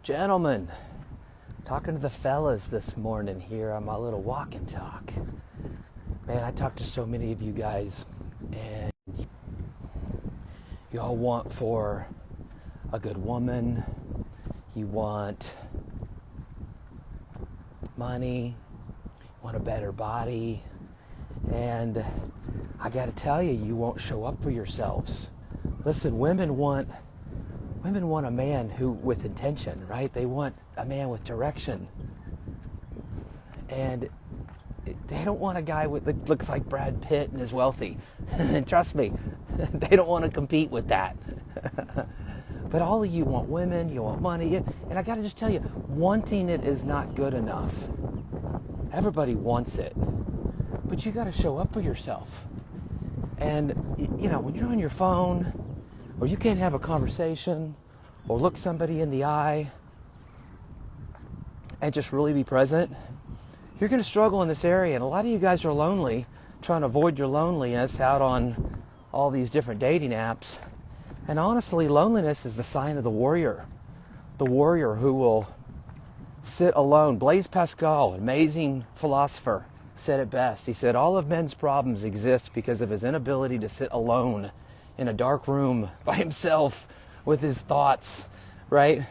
Gentlemen, talking to the fellas this morning here on my little walk and talk. Man, I talked to so many of you guys, and you all want for a good woman, you want money, you want a better body, and I gotta tell you, you won't show up for yourselves. Listen, women want a man who with intention, right? They want a man with direction. And they don't want a guy that looks like Brad Pitt and is wealthy. And trust me, they don't want to compete with that. But all of you want women, you want money. And I got to just tell you, wanting it is not good enough. Everybody wants it. But you got to show up for yourself. And, you know, when you're on your phone, or you can't have a conversation, or look somebody in the eye, and just really be present, you're going to struggle in this area. And a lot of you guys are lonely, trying to avoid your loneliness out on all these different dating apps. And honestly, loneliness is the sign of the warrior who will sit alone. Blaise Pascal, an amazing philosopher, said it best. He said, all of men's problems exist because of his inability to sit alone in a dark room by himself with his thoughts, right?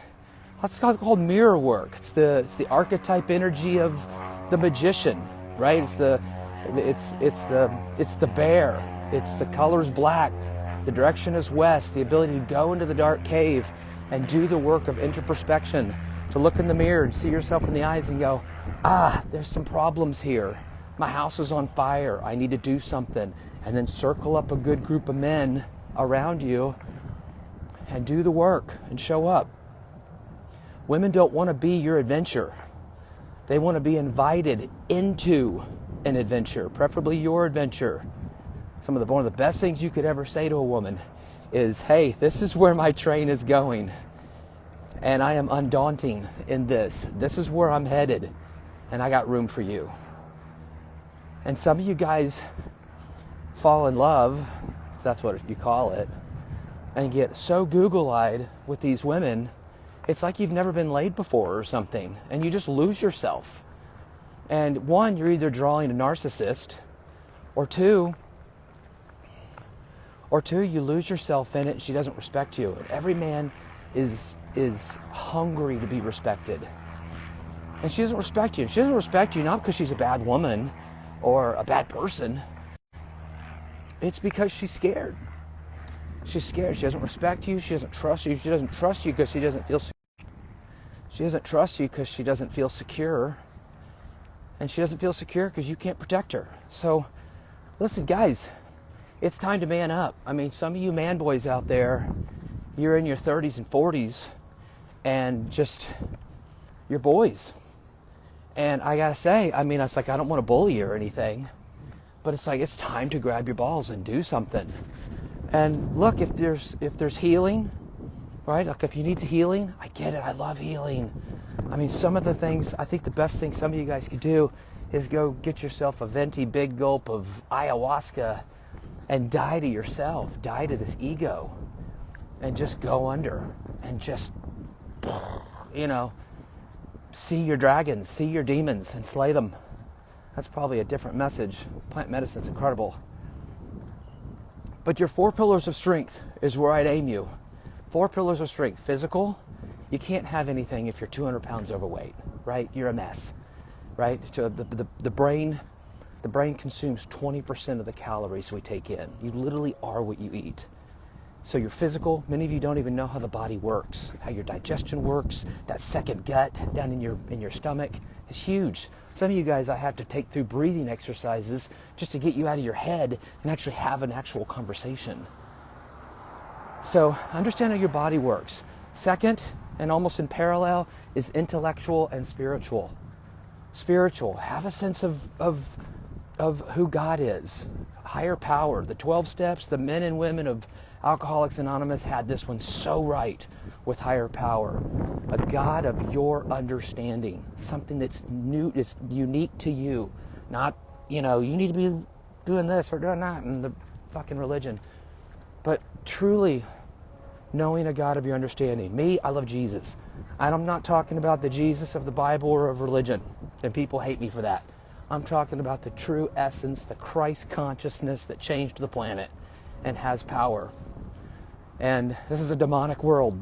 That's called mirror work. It's the archetype energy of the magician, right? It's the bear. It's the color's black. The direction is west. The ability to go into the dark cave and do the work of introspection, to look in the mirror and see yourself in the eyes and go, there's some problems here. My house is on fire. I need to do something. And then circle up a good group of men around you and do the work and show up. Women don't want to be your adventure. They want to be invited into an adventure, preferably your adventure. One of the best things you could ever say to a woman is, hey, this is where my train is going, and I am undaunting in this. This is where I'm headed, and I got room for you. And some of you guys fall in love, if that's what you call it, and get so Google-eyed with these women, it's like you've never been laid before or something, and you just lose yourself. And one, you're either drawing a narcissist, or two, you lose yourself in it and she doesn't respect you. And every man is hungry to be respected. And she doesn't respect you. She doesn't respect you not because she's a bad woman or a bad person. It's because she's scared. She's scared. She doesn't respect you. She doesn't trust you. She doesn't trust you because she doesn't feel secure. She doesn't trust you because she doesn't feel secure. And she doesn't feel secure because you can't protect her. So, listen, guys, it's time to man up. I mean, some of you man boys out there, you're in your 30s and 40s, and just, you're boys. And I gotta say, I mean, it's like, I don't want to bully you or anything, but it's like, it's time to grab your balls and do something. And look, if there's healing, right? Like if you need healing, I get it. I love healing. I mean, some of the things, I think the best thing some of you guys could do is go get yourself a venti big gulp of ayahuasca and die to yourself, die to this ego, and just go under and just, see your dragons, see your demons, and slay them. That's probably a different message. Plant medicine's incredible. But your 4 pillars of strength is where I'd aim you. 4 pillars of strength. Physical, you can't have anything if you're 200 pounds overweight, right? You're a mess, right? So the brain consumes 20% of the calories we take in. You literally are what you eat. So your physical, many of you don't even know how the body works, how your digestion works. That second gut down in your stomach is huge. Some of you guys I have to take through breathing exercises just to get you out of your head and actually have an actual conversation. So understand how your body works. Second, and almost in parallel, is intellectual and spiritual. Spiritual, have a sense of who God is, higher power. The 12 steps, the men and women of Alcoholics Anonymous had this one so right with higher power. A God of your understanding, something that's new, it's unique to you. Not, you need to be doing this or doing that in the fucking religion. But truly knowing a God of your understanding. Me, I love Jesus. And I'm not talking about the Jesus of the Bible or of religion, and people hate me for that. I'm talking about the true essence, the Christ consciousness that changed the planet and has power. And this is a demonic world.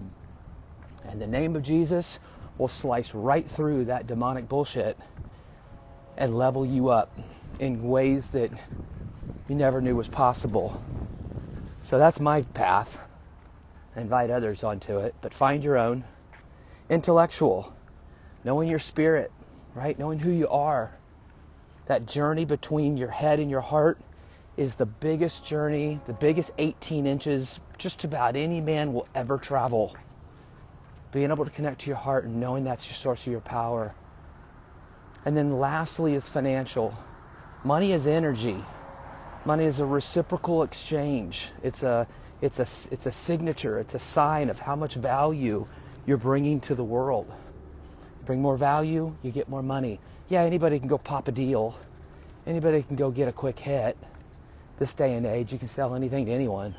And the name of Jesus will slice right through that demonic bullshit and level you up in ways that you never knew was possible. So that's my path. I invite others onto it, but find your own. Intellectual, knowing your spirit, right? Knowing who you are. That journey between your head and your heart is the biggest journey, the biggest 18 inches just about any man will ever travel. Being able to connect to your heart and knowing that's your source of your power. And then lastly is financial. Money is energy. Money is a reciprocal exchange. It's a signature. It's a sign of how much value you're bringing to the world. Bring more value, you get more money. Yeah, anybody can go pop a deal. Anybody can go get a quick hit. This day and age, you can sell anything to anyone.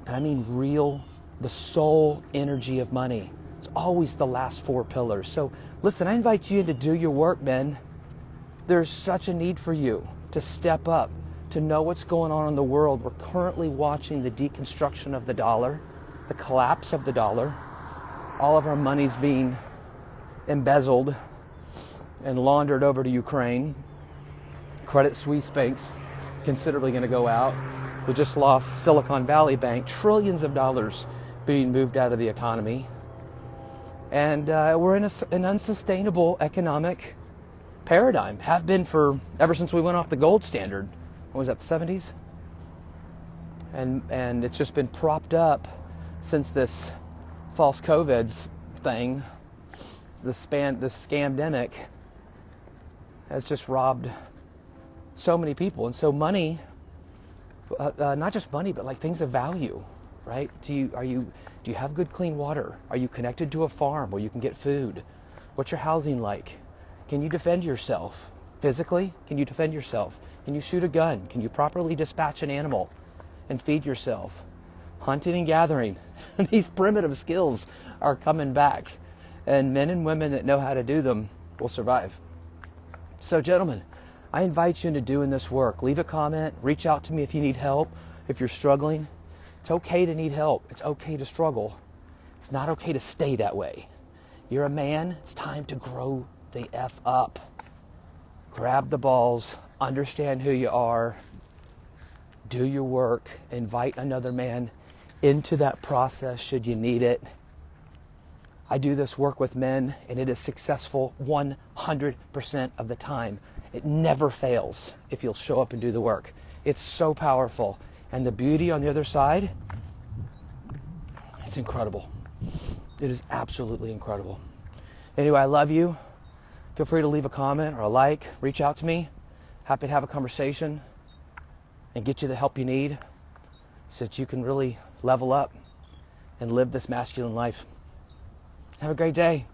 But I mean real, the soul energy of money. It's always the last four pillars. So listen, I invite you to do your work, men. There's such a need for you to step up, to know what's going on in the world. We're currently watching the deconstruction of the dollar, the collapse of the dollar. All of our money's being embezzled and laundered over to Ukraine. Credit Suisse banks considerably going to go out. We just lost Silicon Valley Bank, trillions of dollars being moved out of the economy. And we're in an unsustainable economic paradigm, have been for ever since we went off the gold standard. What was that, the 70s? And it's just been propped up since this false COVID's thing, the scamdemic has just robbed so many people. And so money, not just money, but like things of value, right? Do you have good clean water? Are you connected to a farm where you can get food? What's your housing like? Can you defend yourself physically? Can you defend yourself? Can you shoot a gun? Can you properly dispatch an animal and feed yourself? Hunting and gathering. These primitive skills are coming back, and men and women that know how to do them will survive. So gentlemen, I invite you into doing this work. Leave a comment, reach out to me if you need help, if you're struggling. It's okay to need help. It's okay to struggle. It's not okay to stay that way. You're a man. It's time to grow the F up. Grab the balls, understand who you are, do your work, invite another man into that process should you need it. I do this work with men and it is successful 100% of the time. It never fails if you'll show up and do the work. It's so powerful. And the beauty on the other side, it's incredible. It is absolutely incredible. Anyway, I love you. Feel free to leave a comment or a like. Reach out to me. Happy to have a conversation and get you the help you need so that you can really level up and live this masculine life. Have a great day.